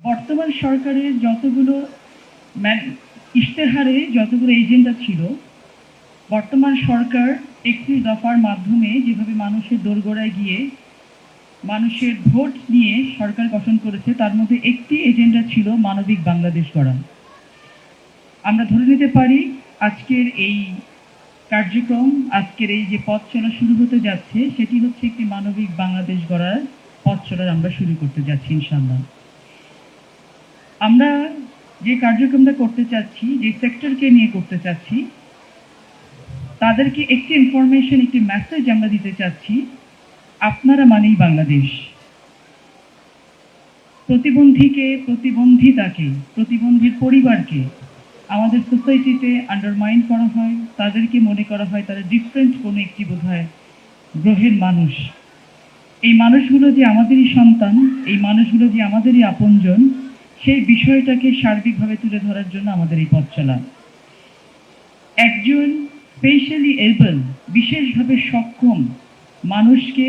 বর্তমান সরকারের যতগুলো ইশতেহারে যতগুলো এজেন্ডা ছিল, বর্তমান সরকার 31 দফার মাধ্যমে যেভাবে মানুষের দোরগোড়ায় গিয়ে মানুষের ভোট নিয়ে সরকার গঠন করেছে, তার মধ্যে একটি এজেন্ডা ছিল মানবিক বাংলাদেশ গড়া। আমরা ধরে নিতে পারি আজকের এই কার্যক্রম, আজকের এই যে পথ চলা শুরু হতে যাচ্ছে, সেটি হচ্ছে একটি মানবিক বাংলাদেশ গড়ার পথ চলার আমরা শুরু করতে যাচ্ছি ইনশাআল্লাহ। আমরা যে কার্যক্রমটা করতে চাচ্ছি, যে সেক্টরকে নিয়ে করতে চাচ্ছি, তাদেরকে একটি ইনফরমেশন, একটি মেসেজ আমরা দিতে চাচ্ছি, আপনারা মানেই বাংলাদেশ। প্রতিবন্ধীকে, প্রতিবন্ধিতাকে, প্রতিবন্ধীর পরিবারকে আমাদের সোসাইটিতে আন্ডারমাইন করা হয়, তাদেরকে মনে করা হয় তারা ডিফারেন্ট কোনো একটি বোধহয় গ্রহের মানুষ। এই মানুষগুলো যে আমাদেরই সন্তান, এই মানুষগুলো যে আমাদেরই আপনজন, সেই বিষয়টাকে সার্বিকভাবে তুলে ধরার জন্য আমাদের এই পথ চলা। একজন স্পেশালি এবল, বিশেষভাবে সক্ষম মানুষকে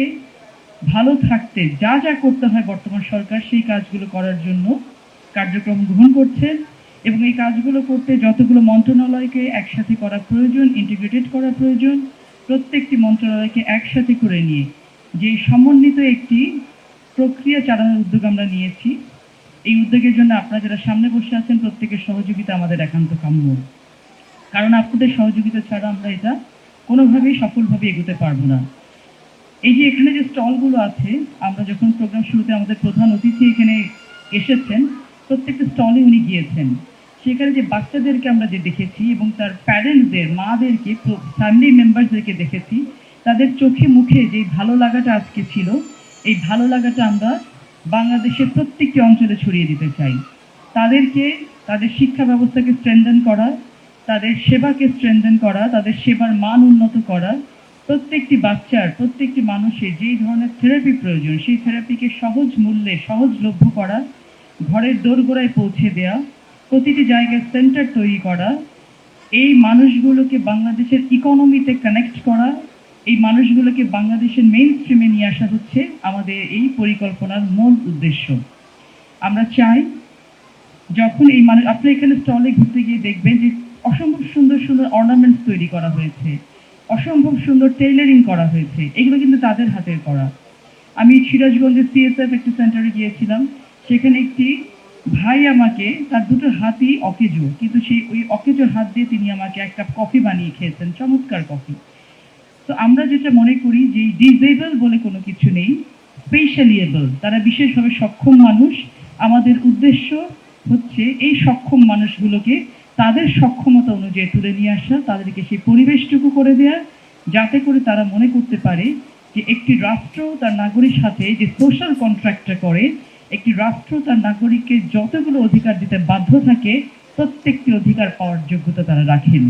ভালো থাকতে যা যা করতে হয় বর্তমান সরকার সেই কাজগুলো করার জন্য কার্যক্রম গ্রহণ করছেন, এবং এই কাজগুলো করতে যতগুলো মন্ত্রণালয়কে একসাথে করা প্রয়োজন, ইন্টিগ্রেটেড করা প্রয়োজন, প্রত্যেকটি মন্ত্রণালয়কে একসাথে করে নিয়ে যে সমন্বিত একটি প্রক্রিয়া চালানোর উদ্যোগ আমরা নিয়েছি। এই উদ্যোগের জন্য আপনারা যারা সামনে বসে আছেন, প্রত্যেকের সহযোগিতা আমাদের একান্ত কাম্য, কারণ আপনাদের সহযোগিতা ছাড়া আমরা এটা কোনোভাবেই সফলভাবে এগোতে পারবো না। এই যে এখানে যে স্টলগুলো আছে, আমরা যখন প্রোগ্রাম শুরুতে আমাদের প্রধান অতিথি এখানে এসেছেন, প্রত্যেকটা স্টলে উনি গিয়েছেন। সেখানে যে বাচ্চাদেরকে আমরা যে দেখেছি এবং তার প্যারেন্টসদের, মাদেরকে, ফ্যামিলি মেম্বারসদেরকে দেখেছি, তাদের চোখে মুখে যে ভালো লাগাটা আজকে ছিল, এই ভালো লাগাটা আমরা বাংলাদেশের প্রত্যেকটি অঞ্চলে ছড়িয়ে দিতে চাই। তাদেরকে, তাদের শিক্ষা ব্যবস্থাকে স্ট্রেনথেন করা, তাদের সেবাকে স্ট্রেনথেন করা, তাদের সেবার মান উন্নত করা, প্রত্যেকটি বাচ্চার, প্রত্যেকটি মানুষের যেই ধরনের থেরাপি প্রয়োজন, সেই থেরাপিকে সহজ মূল্যে সহজলভ্য করা, ঘরের দোরগোড়ায় পৌঁছে দেওয়া, প্রতিটি জায়গায় সেন্টার তৈরি করা, এই মানুষগুলোকে বাংলাদেশের ইকোনমিতে কানেক্ট করা, এই মানুষগুলোকে বাংলাদেশের মেইন স্ট্রিমে নিয়ে আসা হচ্ছে আমাদের এই পরিকল্পনার মূল উদ্দেশ্য। আমরা চাই যখন এই মানুষ, আপনি এখানে স্টলে ঘুরতে গিয়ে দেখবেন যে অসম্ভব সুন্দর সুন্দর অর্নামেন্টস তৈরি করা হয়েছে, অসম্ভব সুন্দর টেইলারিং করা হয়েছে, এগুলো কিন্তু তাদের হাতের করা। আমি সিরাজগঞ্জের সিএসএফ একটি সেন্টারে গিয়েছিলাম, সেখানে একটি ভাই আমাকে, তার দুটো হাতই অকেজো, কিন্তু সেই ওই অকেজো হাত দিয়ে তিনি আমাকে এক কাপ কফি বানিয়ে খেয়েছেন, চমৎকার কফি। তো আমরা যেটা মনে করি যে ডিসেবল বলে কোনো কিছু নেই, স্পেশালি এবল, তারা বিশেষভাবে সক্ষম মানুষ। আমাদের উদ্দেশ্য হচ্ছে এই সক্ষম মানুষগুলোকে তাদের সক্ষমতা অনুযায়ী তুলে নিয়ে আসা, তাদেরকে সেই পরিবেশটুকু করে দেয়া, যাতে করে তারা মনে করতে পারে যে একটি রাষ্ট্র তার নাগরিক সাথে যে সোশ্যাল কন্ট্রাক্টটা করে, একটি রাষ্ট্র তার নাগরিককে যতগুলো অধিকার দিতে বাধ্য থাকে, প্রত্যেকটি অধিকার পাওয়ার যোগ্যতা তারা রাখেন।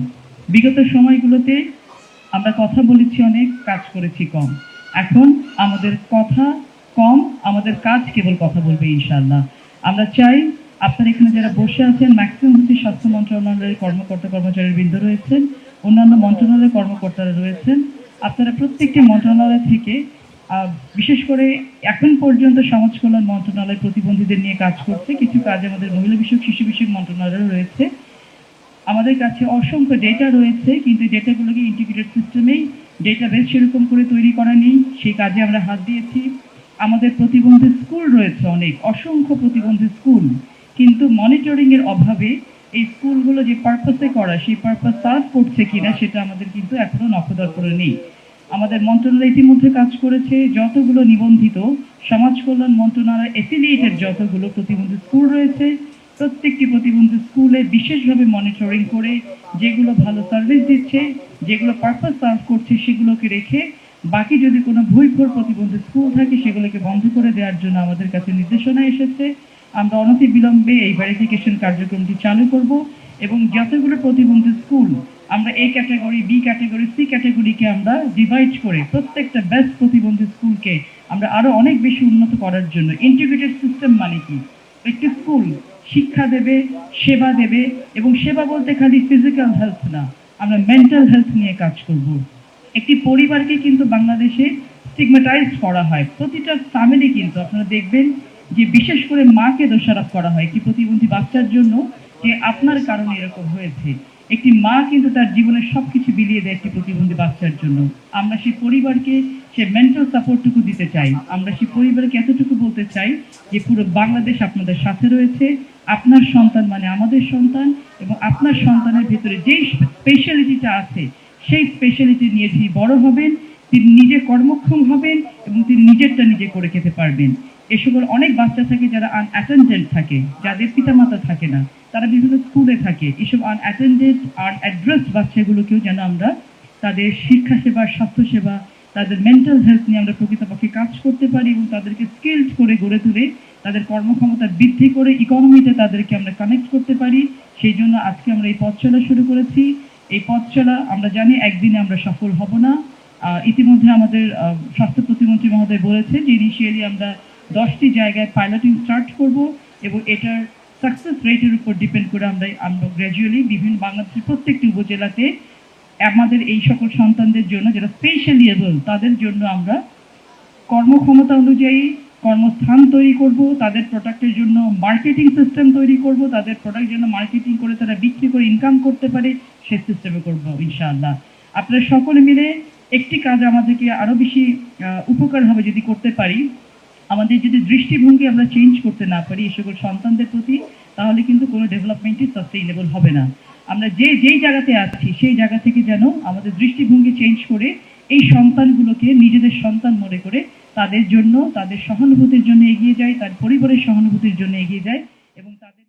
বিগত সময়গুলোতে আমরা কথা বলেছি অনেক, কাজ করেছি কম। এখন আমাদের কথা কম, আমাদের কাজ কেবল কথা বলবে ইনশাআল্লাহ। আমরা চাই আপনারা এখানে যারা বসে আছেন, ম্যাক্সিমাম হচ্ছে স্বাস্থ্য মন্ত্রণালয়ের কর্মকর্তা কর্মচারীবৃন্দ রয়েছেন, অন্যান্য মন্ত্রণালয়ের কর্মকর্তারা রয়েছেন। আপনারা প্রত্যেকটি মন্ত্রণালয় থেকে, বিশেষ করে এখন পর্যন্ত সমাজ কল্যাণ মন্ত্রণালয় প্রতিবন্ধীদের নিয়ে কাজ করছে, কিছু কাজ আমাদের মহিলা বিষয়ক, শিশু বিষয়ক মন্ত্রণালয় রয়েছে। আমাদের কাছে অসংখ্য ডেটা রয়েছে, কিন্তু ডেটাগুলোকে ইন্টিগ্রেটেড সিস্টেমেই ডেটাবেস সেরকম করে তৈরি করা নেই, সেই কাজে আমরা হাত দিয়েছি। আমাদের প্রতিবন্ধী স্কুল রয়েছে অনেক, অসংখ্য প্রতিবন্ধী স্কুল, কিন্তু মনিটরিংয়ের অভাবে এই স্কুলগুলো যে পারপাসে করা, সেই পারপাস সার্ভ করছে কিনা সেটা আমাদের কিন্তু এখনো নখদর করে নেই। আমাদের মন্ত্রণালয় ইতিমধ্যে কাজ করেছে, যতগুলো নিবন্ধিত সমাজ কল্যাণ মন্ত্রণালয় এফিলিয়েটেড যতগুলো প্রতিবন্ধী স্কুল রয়েছে, প্রত্যেকটি প্রতিবন্ধী স্কুলে বিশেষভাবে মনিটরিং করে যেগুলো ভালো সার্ভিস দিচ্ছে, যেগুলো পারপাস সার্ভ করছে, সেগুলোকে রেখে বাকি যদি কোনো ভুইফোর প্রতিবন্ধী স্কুল থাকে সেগুলোকে বন্ধ করে দেওয়ার জন্য আমাদের কাছে নির্দেশনা এসেছে। আমরা অনতি বিলম্বে এই ভেরিফিকেশন কার্যক্রমটি চালু করব, এবং যতগুলো প্রতিবন্ধী স্কুল আমরা A category, B category, C ক্যাটাগরিকে আমরা ডিভাইড করে প্রত্যেকটা বেস্ট প্রতিবন্ধী স্কুলকে আমরা আরো অনেক বেশি উন্নত করার জন্য, ইন্টিগ্রেটেড সিস্টেম মানে কি, একটি স্কুল শিক্ষা দেবে, সেবা দেবে, এবং সেবা বলতে খালি ফিজিক্যাল হেলথ না, আমরা মেন্টাল হেলথ নিয়ে কাজ করব। একটি পরিবারকে কিন্তু বাংলাদেশে স্টিগমাটাইজড করা হয়, প্রতিটা ফ্যামিলি কিন্তু আপনারা দেখবেন যে বিশেষ করে মাকে দোষারোপ করা হয় একটি প্রতিবন্ধী বাচ্চার জন্য, যে আপনার কারণে এরকম হয়েছে। একটি মা কিন্তু তার জীবনের সবকিছু বিলিয়ে দেয় একটি প্রতিবন্ধী বাচ্চার জন্য। আমরা সেই পরিবারকে সে মেন্টাল সাপোর্টটুকু দিতে চাই। আমরা সেই পরিবারকে এতটুকু বলতে চাই যে পুরো বাংলাদেশ আপনাদের সাথে রয়েছে। আপনার সন্তান মানে আমাদের সন্তান, এবং আপনার সন্তানের ভিতরে যেই স্পেশালিটিটা আছে সেই স্পেশালিটি নিয়ে তিনি বড় হবেন, তিনি নিজে কর্মক্ষম হবেন এবং তিনি নিজেরটা নিজে করে খেতে পারবেন। এ সকল অনেক বাচ্চা থাকে যারা আনঅ্যাটেন্ডেড থাকে, যাদের পিতামাতা থাকে না, তারা বিভিন্ন স্কুলে থাকে। এসব আনঅ্যাটেন্ডেড আনঅ্যাড্রেসড বাচ্চাগুলোকেও যেন আমরা তাদের শিক্ষা সেবা, স্বাস্থ্য সেবা, তাদের মেন্টাল হেলথ নিয়ে আমরা প্রকৃতপক্ষে কাজ করতে পারি এবং তাদেরকে স্কিলড করে গড়ে তুলে তাদের কর্মক্ষমতা বৃদ্ধি করে ইকোনমিতে তাদেরকে আমরা কানেক্ট করতে পারি। সেই জন্য আজকে আমরা এই পথ চলা শুরু করেছি। এই পথ চলা আমরা জানি একদিনে আমরা সফল হব না। ইতিমধ্যে আমাদের স্বাস্থ্য প্রতিমন্ত্রী মহোদয় বলেছে যে ইনিশিয়ালি আমরা 10টি জায়গায় পাইলটিং স্টার্ট করব এবং এটার সাকসেস রেটের উপর ডিপেন্ড করে আমরা গ্র্যাজুয়ালি বিভিন্ন বাংলাদেশের প্রত্যেকটি উপজেলাতে আমাদের এই সকল সন্তানদের জন্য যারা স্পেশালি এবল তাদের জন্য আমরা কর্মক্ষমতা অনুযায়ী কর্মস্থান তৈরি করব, তাদের প্রোডাক্টের জন্য মার্কেটিং সিস্টেম তৈরি করব, তাদের প্রোডাক্ট জন্য মার্কেটিং করে তারা বিক্রি করে ইনকাম করতে পারে সেই সিস্টেমে করব ইনশাআল্লাহ। আপনারা সকলে মিলে একটি কাজ আমাদেরকে আরো বেশি উপকার হবে যদি করতে পারি। আমাদের যদি দৃষ্টিভঙ্গি আমরা চেঞ্জ করতে না পারি এই সকল সন্তানদের প্রতি, তাহলে কিন্তু কোনো ডেভেলপমেন্টই সাস্টেইনেবল হবে না। আমরা যেই জায়গাতে আছি সেই জায়গা থেকে যেন আমাদের দৃষ্টিভঙ্গি চেঞ্জ করে এই সন্তানগুলোকে নিজেদের সন্তান মনে করে তাদের জন্য, তাদের সহানুভূতির জন্য এগিয়ে যায়, তার পরিবারের সহানুভূতির জন্য এগিয়ে যায় এবং তাদের